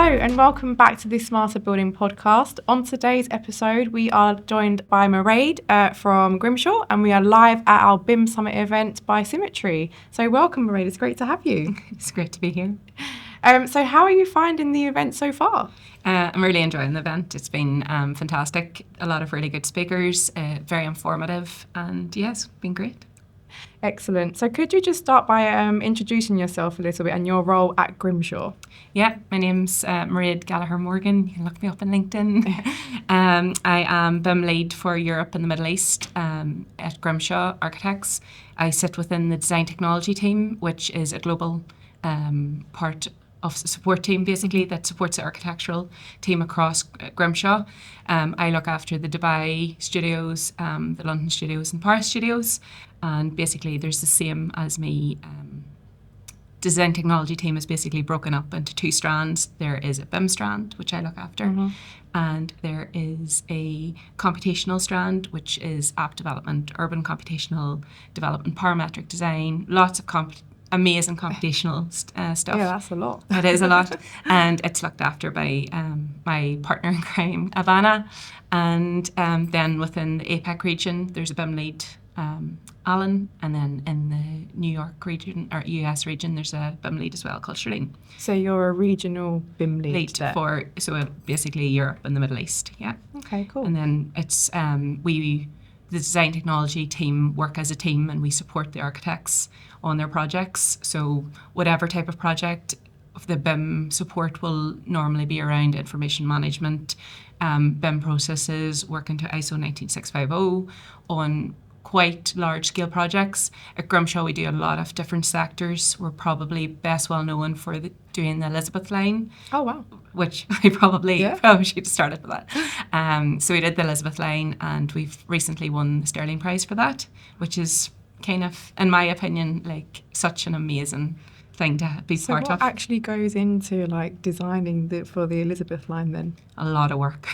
and welcome back to the Smarter Building podcast. On today's episode, we are joined by Marade from Grimshaw, and we are live at our BIM Summit event by Symetri. So welcome, Marade. It's great to have you. It's great to be here. So how are you finding the event so far? I'm really enjoying the event. It's been fantastic. A lot of really good speakers, very informative, and yes, it's been great. Excellent. So could you just start by introducing yourself a little bit and your role at Grimshaw? Yeah, my name's Mairead Gallagher Morgan. You can look me up on LinkedIn. I am BIM lead for Europe and the Middle East at Grimshaw Architects. I sit within the design technology team, which is a global part of the support team, basically, that supports the architectural team across Grimshaw. I look after the Dubai studios, the London studios and Paris studios, and basically there's the same as me. Design technology team is basically broken up into two strands. There is a BIM strand, which I look after, and there is a computational strand, which is app development, urban computational development, parametric design, lots of amazing computational stuff. Yeah, that's a lot. It is a lot. And it's looked after by my partner in crime, Ivana. And then within the APAC region, there's a BIM lead, Alan. And then in the New York region, or US region, there's a BIM lead as well, called Charlene. So you're a regional BIM lead there. For basically Europe and the Middle East, yeah. Okay, cool. And then it's the design technology team work as a team, and we support the architects on their projects. So whatever type of project, the BIM support will normally be around information management, BIM processes, working to ISO 19650 on quite large scale projects. At Grimshaw, we do a lot of different sectors. We're probably best well known for doing the Elizabeth line. Oh, wow. Which I probably should have started with that. So we did the Elizabeth line, and we've recently won the Sterling Prize for that, which is kind of, in my opinion, like such an amazing thing to be part of. So what actually goes into like designing for the Elizabeth line then? A lot of work.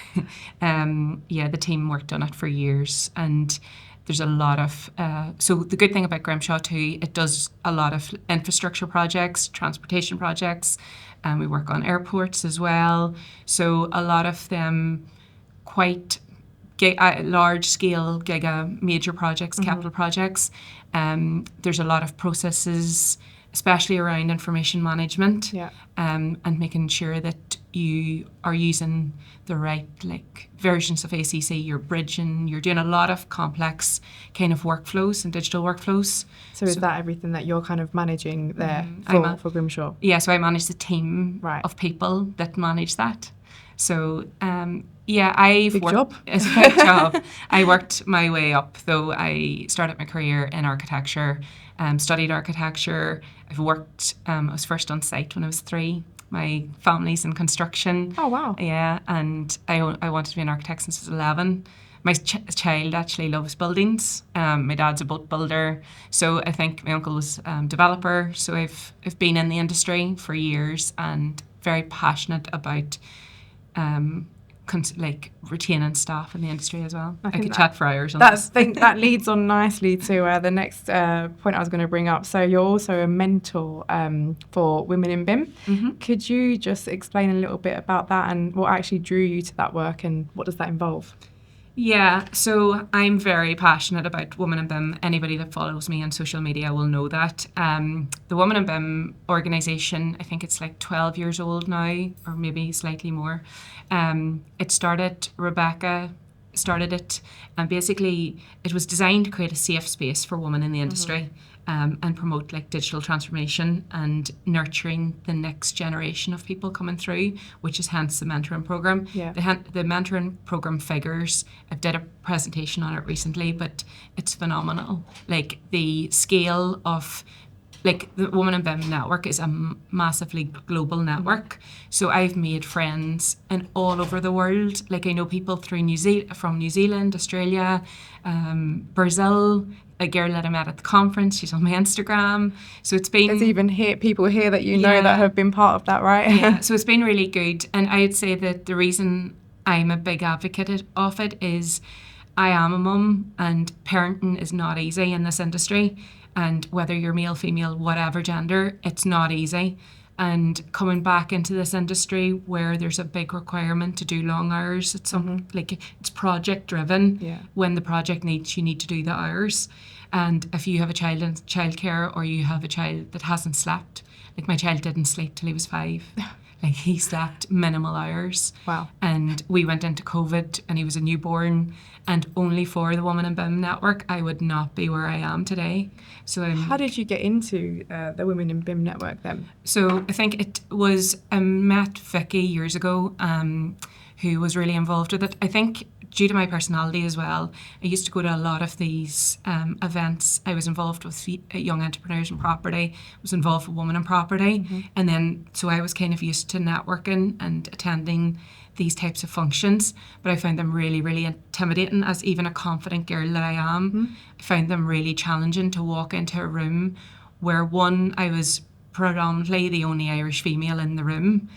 The team worked on it for years, and there's a lot of, so the good thing about Grimshaw too, it does a lot of infrastructure projects, transportation projects, and we work on airports as well. So a lot of them quite large scale, major projects, capital projects. There's a lot of processes, especially around information management, and making sure that you are using the right versions of ACC, you're bridging, you're doing a lot of complex kind of workflows and digital workflows. So is that everything that you're kind of managing there for Grimshaw? Yeah, so I manage the team of people that manage that. So Big job. It's a big job. I worked my way up, though. I started my career in architecture, studied architecture. I've worked, I was first on site when I was 3. My family's in construction. Oh, wow. Yeah, and I wanted to be an architect since I was 11. My child actually loves buildings. My dad's a boat builder. So I think my uncle was a developer. So I've been in the industry for years and very passionate about retaining staff in the industry as well. I could chat for hours on that. That leads on nicely to the next point I was going to bring up. So you're also a mentor for women in BIM. Mm-hmm. Could you just explain a little bit about that and what actually drew you to that work and what does that involve? Yeah, so I'm very passionate about Women in BIM. Anybody that follows me on social media will know that. The Women in BIM organisation, I think it's like 12 years old now, or maybe slightly more. Rebecca started it, and basically it was designed to create a safe space for women in the industry. And promote digital transformation and nurturing the next generation of people coming through, which is hence the mentoring program. Yeah. The mentoring program figures, I did a presentation on it recently, but it's phenomenal. The scale of the Women in BIM network is a massively global network. So I've made friends in all over the world. I know people from New Zealand, Australia, Brazil. A girl that I met at the conference, she's on my Instagram. So it's been... There's even people here that you know that have been part of that, right? Yeah, so it's been really good. And I'd say that the reason I'm a big advocate of it is I am a mum, and parenting is not easy in this industry. And whether you're male, female, whatever gender, it's not easy. and coming back into this industry where there's a big requirement to do long hours. It's like it's project driven. Yeah. When the project needs, you need to do the hours. And if you have a child in childcare, or you have a child that hasn't slept, like my child didn't sleep till he was 5. Like he slept minimal hours. Wow. And we went into COVID and he was a newborn, and only for the Women in BIM network, I would not be where I am today. So how did you get into the Women in BIM network then? So I think it was, I met Vicky years ago, who was really involved with it. I think due to my personality as well, I used to go to a lot of these events. I was involved with young entrepreneurs in property, was involved with women in property. And then, so I was kind of used to networking and attending these types of functions, but I found them really, really intimidating as even a confident girl that I am. I found them really challenging to walk into a room where, one, I was predominantly the only Irish female in the room,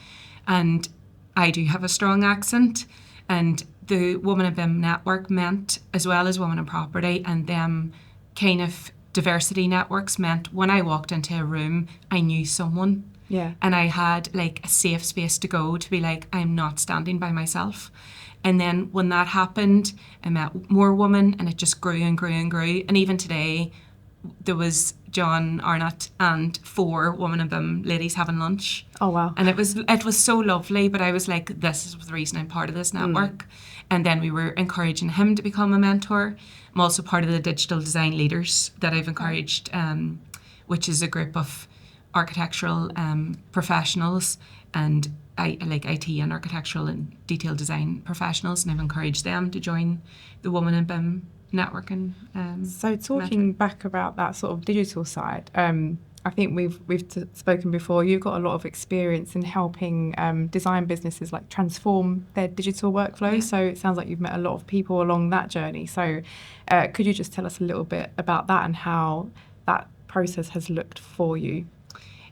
and I do have a strong accent, and the Women in BIM network meant, as well as Women in Property and them kind of diversity networks, meant when I walked into a room, I knew someone. Yeah. And I had like a safe space to go to be like, I'm not standing by myself. And then when that happened, I met more women, and it just grew and grew and grew. And even today, there was John Arnott and 4 Women in BIM ladies having lunch. Oh, wow. And it was so lovely, but I was like, this is the reason I'm part of this network. And then we were encouraging him to become a mentor. I'm also part of the Digital Design Leaders that I've encouraged, which is a group of architectural professionals, and I like IT and architectural and detailed design professionals, and I've encouraged them to join the Women in BIM network. And so talking back about that sort of digital side, I think we've spoken before. You've got a lot of experience in helping design businesses like transform their digital workflow. Yeah. So it sounds like you've met a lot of people along that journey. So could you just tell us a little bit about that and how that process has looked for you?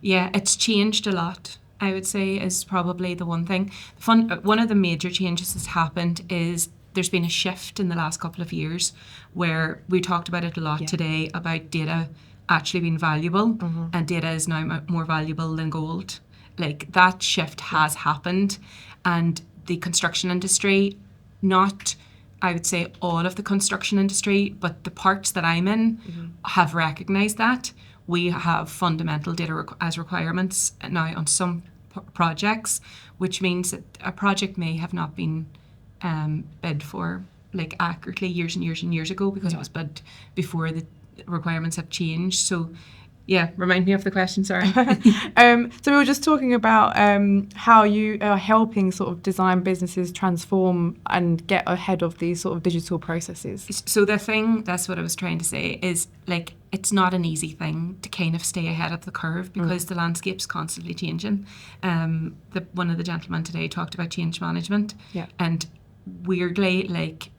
Yeah, it's changed a lot, I would say, is probably the one thing. One of the major changes that's happened is there's been a shift in the last couple of years where we talked about it a lot today about data actually being valuable, and data is now more valuable than gold. Like that shift has happened, and the construction industry, not, I would say all of the construction industry, but the parts that I'm in have recognised that. We have fundamental data as requirements now on some projects, which means that a project may have not been bid for like accurately years and years and years ago because it was bid before the requirements have changed. So yeah, remind me of the question, sorry. So we were just talking about how you are helping sort of design businesses transform and get ahead of these sort of digital processes. So the thing, that's what I was trying to say, is like it's not an easy thing to kind of stay ahead of the curve because the landscape's constantly changing. One of the gentlemen today talked about change management, and weirdly, like,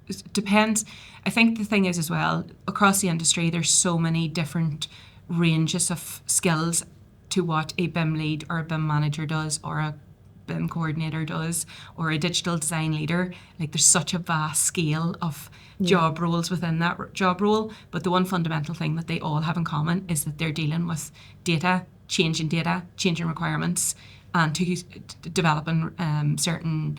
it depends. I think the thing is as well, across the industry, there's so many different ranges of skills to what a BIM lead or a BIM manager does, or a BIM coordinator does, or a digital design leader. Like there's such a vast scale of job roles within that job role, but the one fundamental thing that they all have in common is that they're dealing with data, changing requirements, and to developing certain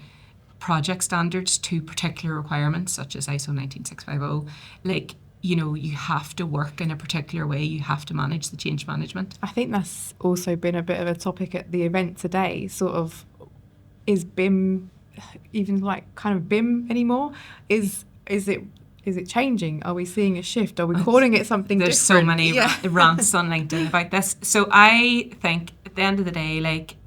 project standards to particular requirements such as ISO 19650. Like, you know, you have to work in a particular way, you have to manage the change management. I think that's also been a bit of a topic at the event today, sort of, is BIM even like kind of BIM anymore? Is it changing? Are we seeing a shift? Are we calling it something There's different? So many rants on LinkedIn about this. So I think at the end of the day, like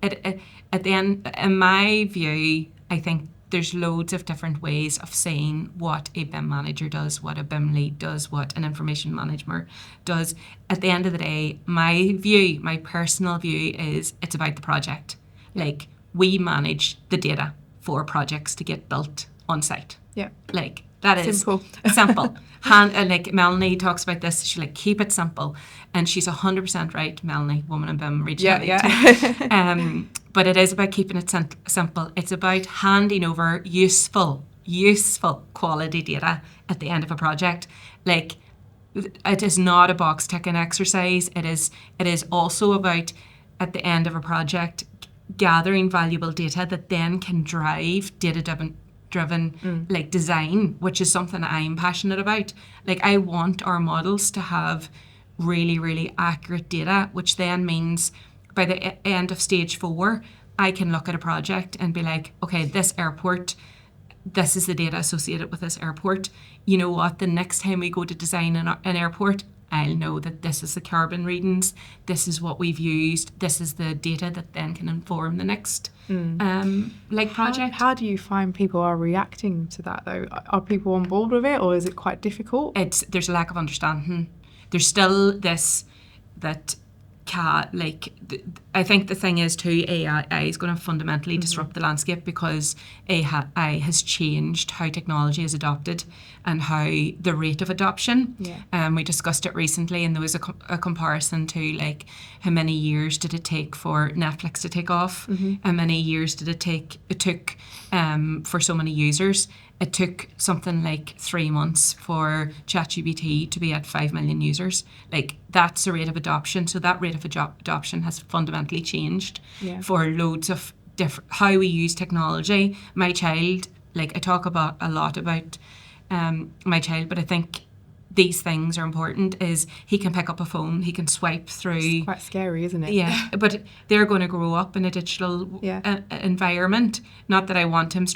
at the end, in my view, I think there's loads of different ways of saying what a BIM manager does, what a BIM lead does, what an information manager does. At the end of the day, my personal view is it's about the project. Like, we manage the data for projects to get built on site. Yeah. Like, that is simple. And like Melanie talks about this, she's like, keep it simple. And she's 100% right, Melanie, Woman in BIM, reach out. But it is about keeping it simple. It's about handing over useful quality data at the end of a project. Like, it is not a box ticking exercise. It is also about at the end of a project, gathering valuable data that then can drive data-driven like design, which is something I'm passionate about. Like, I want our models to have really, really accurate data, which then means by the end of stage 4, I can look at a project and be like, okay, this airport, this is the data associated with this airport. You know what? The next time we go to design an airport, I'll know that this is the carbon readings, this is what we've used, this is the data that then can inform the next project. How do you find people are reacting to that though? Are people on board with it, or is it quite difficult? There's a lack of understanding. There's still this I think the thing is too, AI is going to fundamentally disrupt the landscape, because AI has changed how technology is adopted and how the rate of adoption. We discussed it recently, and there was a comparison to like how many years did it take for Netflix to take off, how many years did it took for so many users. It took something like 3 months for ChatGPT to be at 5 million users. Like, that's the rate of adoption. So that rate of adoption has fundamentally changed for loads of different, how we use technology. My child, like, I talk a lot about my child, but I think these things are important. Is he can pick up a phone, he can swipe through. It's quite scary, isn't it? Yeah, but they're going to grow up in a digital environment. Not that I want him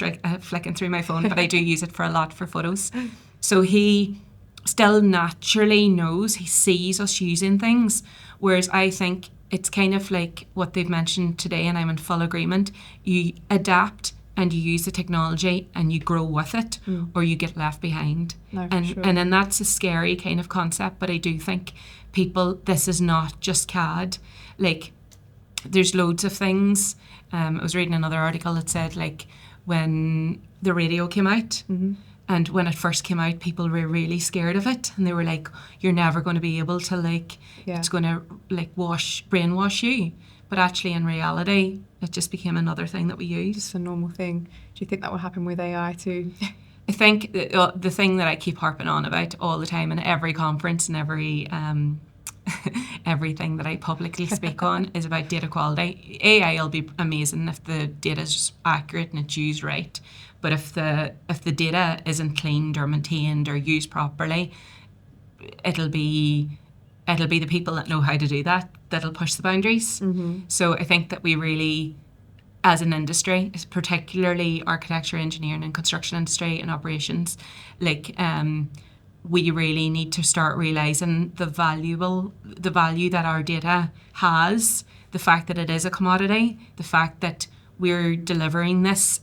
flicking through my phone, but I do use it for a lot for photos. So he still naturally knows, he sees us using things, whereas I think it's kind of like what they've mentioned today, and I'm in full agreement. You adapt and you use the technology and you grow with it, or you get left behind. No, and then that's a scary kind of concept, but I do think this is not just CAD. Like, there's loads of things. I was reading another article that said, like, when the radio came out, and when it first came out, people were really scared of it, and they were like, you're never going to be able to, like, it's going to like brainwash you. But actually, in reality, it just became another thing that we use. It's a normal thing. Do you think that will happen with AI too? I think the thing that I keep harping on about all the time in every conference and every everything that I publicly speak on is about data quality. AI will be amazing if the data is accurate and it's used right. But if the data isn't cleaned or maintained or used properly, it'll be the people that know how to do that'll push the boundaries. So I think that we really, as an industry, particularly architecture, engineering and construction industry and operations, like we really need to start realising the value that our data has, the fact that it is a commodity, the fact that we're delivering this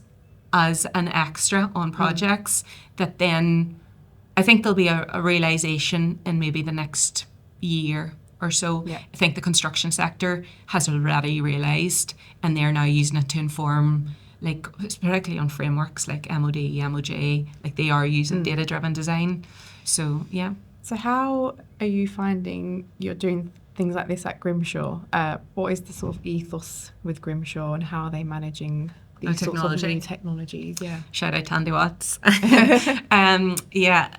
as an extra on projects, that then I think there'll be a realisation in maybe the next year or so. I think the construction sector has already realised, and they're now using it to inform, like, particularly on frameworks like MOD, MOJ, like they are using data-driven design. So, yeah. So how are you finding you're doing things like this at Grimshaw? What is the sort of ethos with Grimshaw, and how are they managing these sorts of new technologies? Shout out Tandy Watts.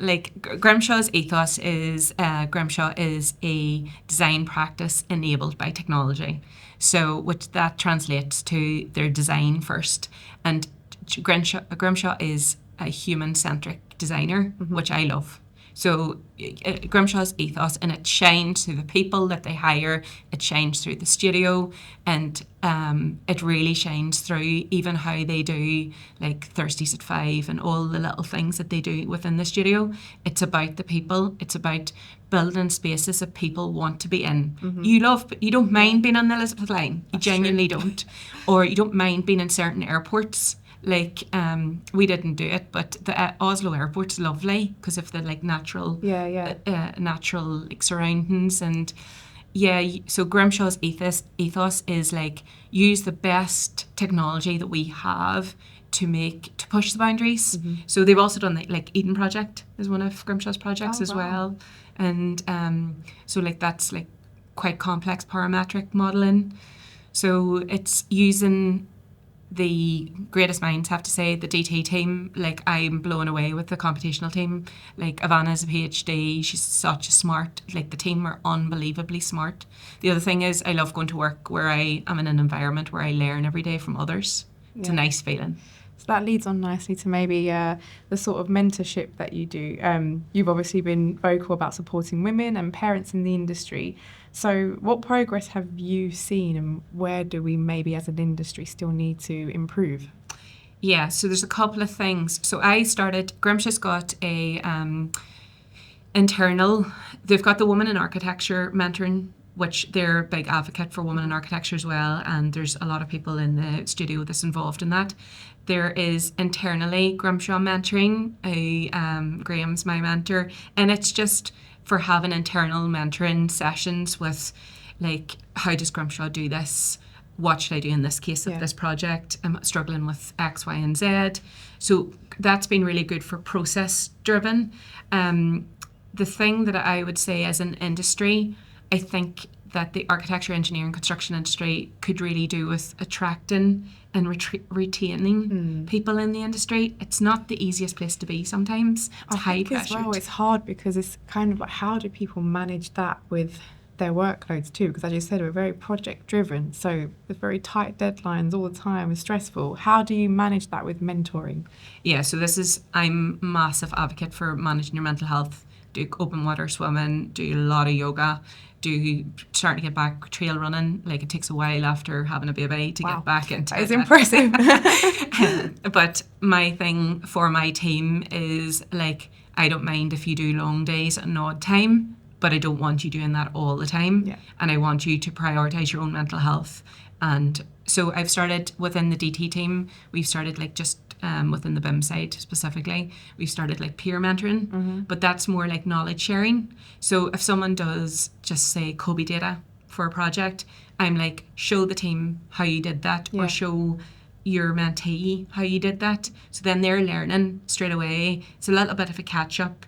Like Grimshaw's ethos is Grimshaw is a design practice enabled by technology. So which that translates to their design first. And Grimshaw is a human-centric designer, which I love. So Grimshaw's ethos, and it shines through the people that they hire, it shines through the studio, and it really shines through even how they do like Thursdays at 5 and all the little things that they do within the studio. It's about the people. It's about building spaces that people want to be in. You don't mind being on the Elizabeth line. You genuinely don't. Or you don't mind being in certain airports. Like, we didn't do it, but the Oslo airport's lovely because of the like natural like surroundings. And so Grimshaw's ethos is like, use the best technology that we have to push the boundaries. So they've also done like Eden Project is one of Grimshaw's projects as well. And so like that's like quite complex parametric modelling. So it's using the greatest minds have to say. The DT team, like, I'm blown away with the computational team. Like, Ivana's a PhD, she's such a smart, like, the team are unbelievably smart. The other thing is I love going to work where I am in an environment where I learn every day from others. It's a nice feeling. So that leads on nicely to maybe the sort of mentorship that you do. You've obviously been vocal about supporting women and parents in the industry. So what progress have you seen, and where do we maybe as an industry still need to improve? Yeah, so there's a couple of things. So I started, Grimshaw's got a internal, they've got the Women in Architecture mentoring, which they're a big advocate for women in architecture as well, and there's a lot of people in the studio that's involved in that. There is internally Grimshaw mentoring, Graham's my mentor, and it's just for having internal mentoring sessions with, like, how does Grimshaw do this? What should I do in this case of this project? I'm struggling with X, Y, and Z. So that's been really good for process driven. The thing that I would say as an industry, I think that the architecture, engineering, construction industry could really do with attracting and retaining people in the industry. It's not the easiest place to be sometimes. It's high pressure. As well, it's hard because it's kind of like, how do people manage that with their workloads too? Because as you said, we're very project driven, so with very tight deadlines all the time, it's stressful. How do you manage that with mentoring? Yeah, so I'm a massive advocate for managing your mental health. Do open water swimming, do a lot of yoga, start to get back trail running. Like, it takes a while after having a baby to get back into it. That is impressive. But my thing for my team is, like, I don't mind if you do long days at an odd time, but I don't want you doing that all the time. Yeah. And I want you to prioritise your own mental health. And so I've started within the DT team, we've started, like, just within the BIM side specifically, we've started, like, peer mentoring, but that's more like knowledge sharing. So if someone does just say Kobe data for a project, I'm like, show the team how you did that, or show your mentee how you did that. So then they're learning straight away. It's a little bit of a catch up.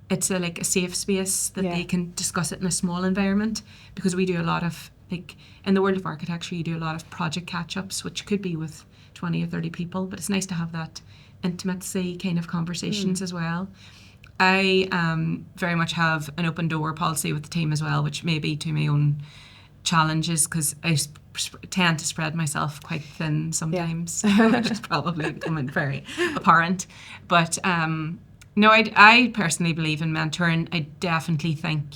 It's like a safe space that they can discuss it in a small environment, because we do a lot of, like, in the world of architecture, you do a lot of project catch-ups, which could be with 20 or 30 people, but it's nice to have that intimacy kind of conversations as well. I very much have an open door policy with the team as well, which may be to my own challenges, because I tend to spread myself quite thin sometimes, which is probably becoming very apparent. But no, I personally believe in mentoring. I definitely think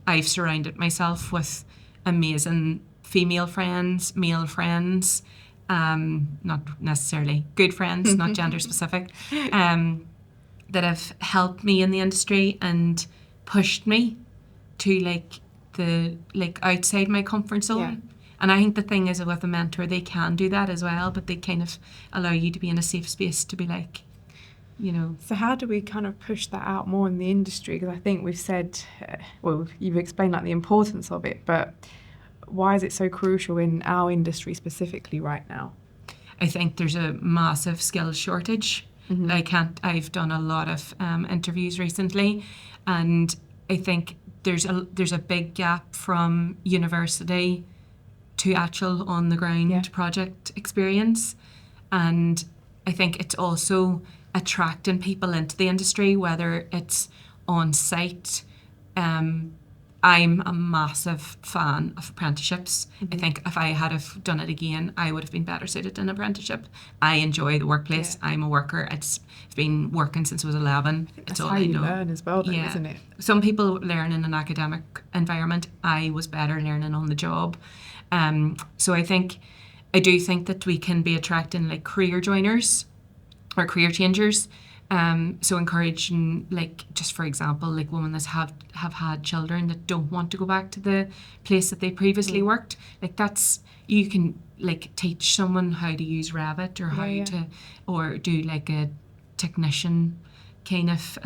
I've surrounded myself with amazing female friends, male friends, not necessarily good friends, not gender specific, that have helped me in the industry and pushed me to, like, the, like, outside my comfort zone. Yeah. And I think the thing is, with a mentor, they can do that as well, but they kind of allow you to be in a safe space to be like, you know. So how do we kind of push that out more in the industry? Because I think we've said, well, you've explained, like, the importance of it, but why is it so crucial in our industry specifically right now? I think there's a massive skills shortage. I've done a lot of interviews recently, and I think there's a big gap from university to actual on the ground project experience. And I think it's also attracting people into the industry, whether it's on site. I'm a massive fan of apprenticeships. I think if I had have done it again, I would have been better suited in an apprenticeship. I enjoy the workplace. I'm a worker. I've been working since I was 11. That's all how you learn as well, then, isn't it? Some people learn in an academic environment. I was better learning on the job. So I do think that we can be attracting, like, career joiners or career changers. So encouraging, like, just for example, like, women that have had children that don't want to go back to the place that they previously worked. Like, that's, you can, like, teach someone how to use Revit, or how to, or do, like, a technician kind of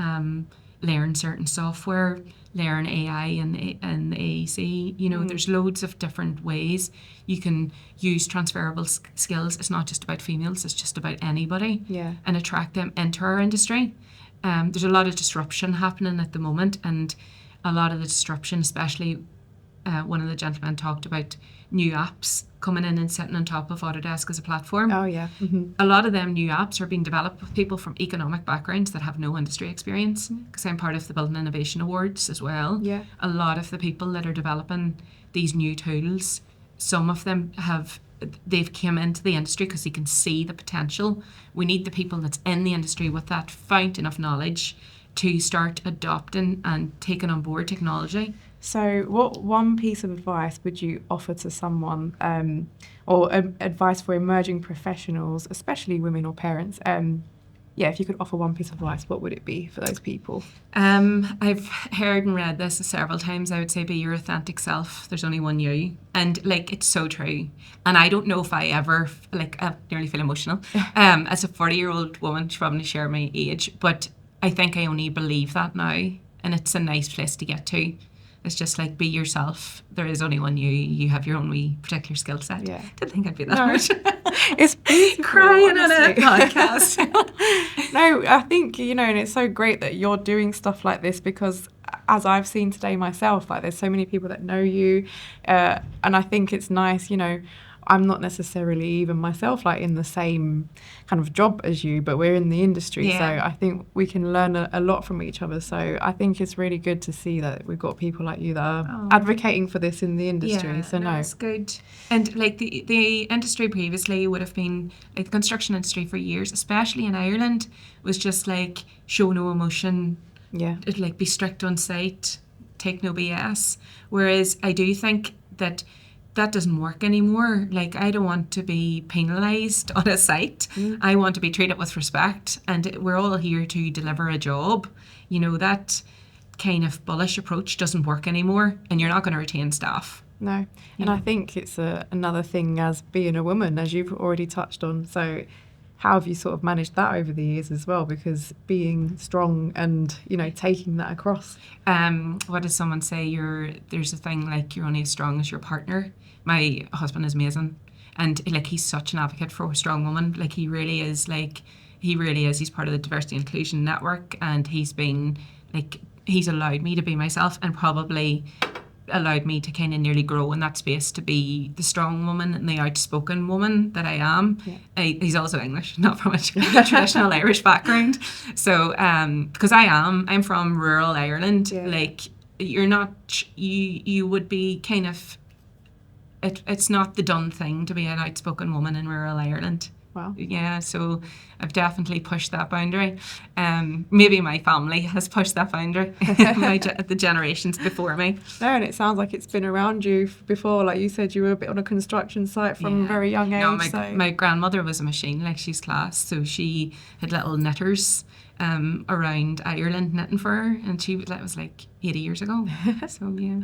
learn certain software, learn AI and the AEC. You know, there's loads of different ways you can use transferable skills. It's not just about females, it's just about anybody, and attract them into our industry. There's a lot of disruption happening at the moment, and a lot of the disruption, especially one of the gentlemen talked about new apps coming in and sitting on top of Autodesk as a platform. Oh, yeah. A lot of them new apps are being developed with people from economic backgrounds that have no industry experience, because I'm part of the Building Innovation Awards as well. Yeah. A lot of the people that are developing these new tools, some of them they've come into the industry because they can see the potential. We need the people that's in the industry with that fountain of knowledge to start adopting and taking on board technology. So what one piece of advice would you offer to someone, or advice for emerging professionals, especially women or parents? If you could offer one piece of advice, what would it be for those people? I've heard and read this several times. I would say be your authentic self. There's only one you. And it's so true. And I don't know if I ever, I nearly feel emotional. As a 40-year-old woman, she's probably share my age, but I think I only believe that now. And it's a nice place to get to. It's just be yourself. There is only one you. You have your own wee particular skill set. Yeah. Didn't think I'd be that hard. It's beautiful, crying honestly. on a podcast. No, I think, and it's so great that you're doing stuff like this, because as I've seen today myself, there's so many people that know you. And I think it's nice, I'm not necessarily even myself in the same kind of job as you, but we're in the industry. Yeah. So I think we can learn a lot from each other. So I think it's really good to see that we've got people like you that are advocating for this in the industry. That's good. And the industry previously would have been, the construction industry for years, especially in Ireland, was just show no emotion. Yeah. It'd be strict on site, take no BS. Whereas I do think that doesn't work anymore. I don't want to be penalised on a site. I want to be treated with respect, and we're all here to deliver a job. That kind of bullish approach doesn't work anymore, and you're not going to retain staff. No. And I think it's another thing as being a woman, as you've already touched on. So how have you sort of managed that over the years as well? Because being strong and, taking that across. What does someone say? There's a thing you're only as strong as your partner. My husband is amazing. And he's such an advocate for a strong woman. He really is. He really is. He's part of the diversity and inclusion network, and he's been he's allowed me to be myself, and probably allowed me to kind of nearly grow in that space to be the strong woman and the outspoken woman that I am. Yeah. He's also English, not from a traditional Irish background. So because I'm from rural Ireland. Yeah. You're not, you would be kind of, it's not the done thing to be an outspoken woman in rural Ireland. Wow. Yeah, so I've definitely pushed that boundary. Maybe my family has pushed that boundary, the generations before me. No, and it sounds like it's been around you before. Like you said, you were a bit on a construction site from a very young age. No, my grandmother was a machine, she's class. So she had little knitters around Ireland knitting for her, and that was 80 years ago. So, yeah.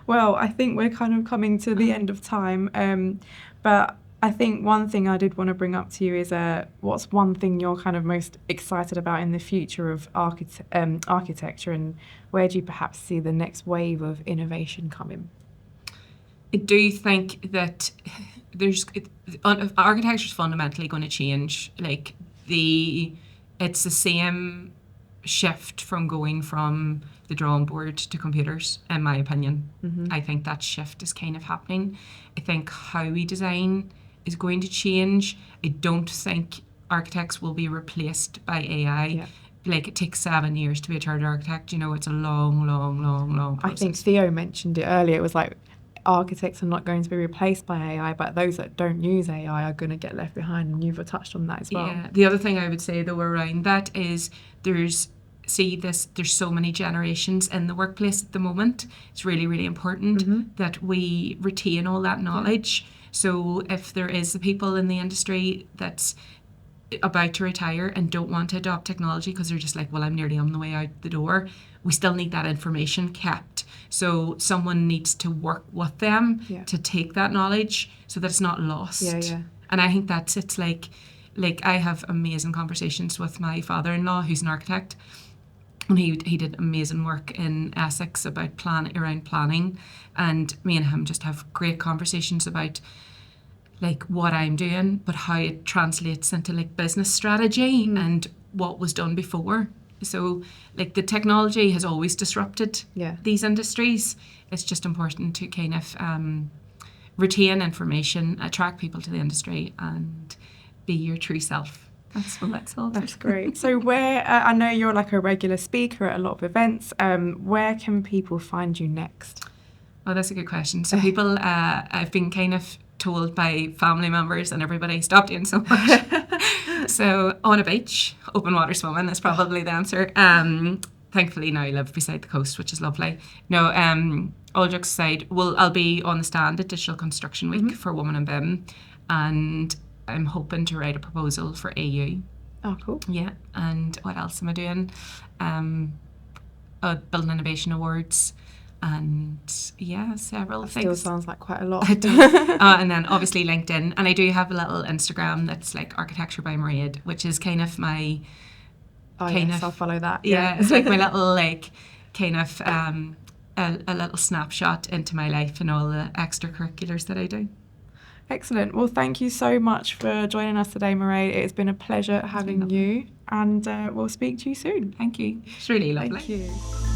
Well, I think we're kind of coming to the end of time, but I think one thing I did want to bring up to you is what's one thing you're kind of most excited about in the future of architecture, and where do you perhaps see the next wave of innovation coming? I do think that architecture is fundamentally going to change. It's the same shift from going from the drawing board to computers, in my opinion. Mm-hmm. I think that shift is kind of happening. I think how we design is going to change. I don't think architects will be replaced by AI. Yeah. It takes 7 years to be a chartered architect. It's a long process. I think Theo mentioned it earlier. It was architects are not going to be replaced by AI, but those that don't use AI are going to get left behind, and you've touched on that as well. Yeah. The other thing I would say, though, around that is there's so many generations in the workplace at the moment. It's really, really important that we retain all that knowledge. Yeah. So if there is the people in the industry that's about to retire and don't want to adopt technology because they're just I'm nearly on the way out the door, we still need that information kept. So someone needs to work with them to take that knowledge so that it's not lost. Yeah. And I think it's I have amazing conversations with my father-in-law, who's an architect. And he did amazing work in Essex about planning, and me and him just have great conversations about what I'm doing, but how it translates into business strategy and what was done before. So like the technology has always disrupted these industries. It's just important to kind of retain information, attract people to the industry, and be your true self. That's all. That's great. So where, I know you're like a regular speaker at a lot of events, where can people find you next? Oh, that's a good question. So people, I've been kind of told by family members and everybody, stop doing so much. So on a beach, open water swimming is probably the answer. Thankfully now I live beside the coast, which is lovely. No, all jokes aside, I'll be on the stand at Digital Construction Week for Women in BIM, and I'm hoping to write a proposal for AU. Oh, cool. Yeah, and what else am I doing? Building Innovation Awards, and several things. Still sounds like quite a lot. And then obviously LinkedIn, and I do have a little Instagram that's like Architecture by Marade, which is kind of my I'll follow that. Yeah, it's like my little like kind of a little snapshot into my life and all the extracurriculars that I do. Excellent. Well, thank you so much for joining us today, Marade. It's been a pleasure having you, and we'll speak to you soon. Thank you. It's really lovely. Thank you.